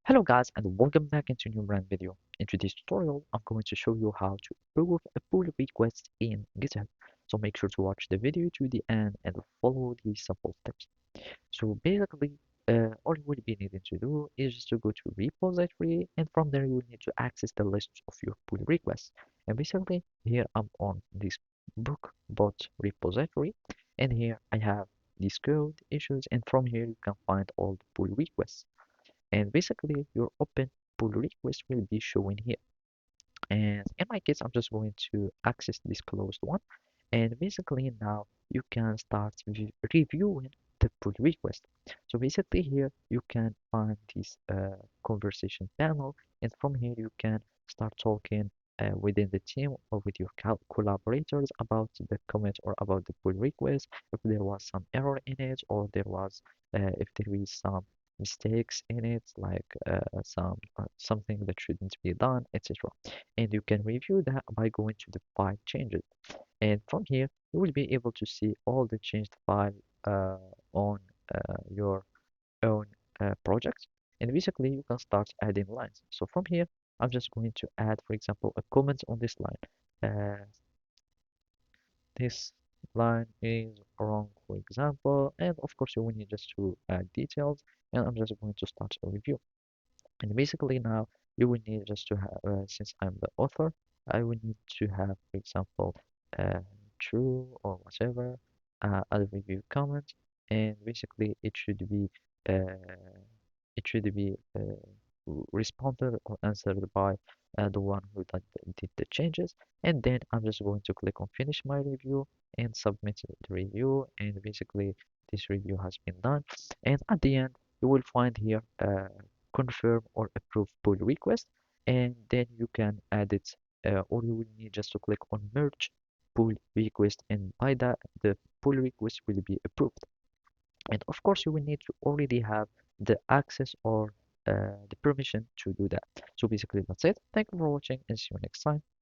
Hello guys and welcome back into a new brand video. In today's tutorial, I'm going to show you how to approve a pull request in GitHub. So make sure to watch the video to the end and follow these simple steps. So basically, all you will be needing to do is just to go to repository and from there you will need to access the list of your pull requests. And basically here I'm on this book bot repository and here I have this code issues and from here you can find all the pull requests and basically your open pull request will be showing here. And in my case, I'm just going to access this closed one. And basically now you can start reviewing the pull request. So basically here you can find this conversation panel, and from here you can start talking within the team or with your collaborators about the comment or about the pull request, if there was some error in it or there was if there is some mistakes in it, like something that shouldn't be done, etc. And you can review that by going to the file changes. And from here, you will be able to see all the changed file on your own project. And basically, you can start adding lines. So from here, I'm just going to add, for example, a comment on this line. This line is wrong, for example. And of course, you will need just to add details. And I'm just going to start a review. And basically now you will need just to have, since I'm the author, I will need to have, for example, uh, true or whatever, as a review comment, and basically uh, it should be responded or answered by the one who did the changes. And then I'm just going to click on finish my review and submit the review. And basically this review has been done. And at the end, you will find here confirm or approve pull request, and then you can add it or you will need just to click on merge pull request, and by that the pull request will be approved. And of course you will need to already have the access or the permission to do that. So basically that's it. Thank you for watching and see you next time.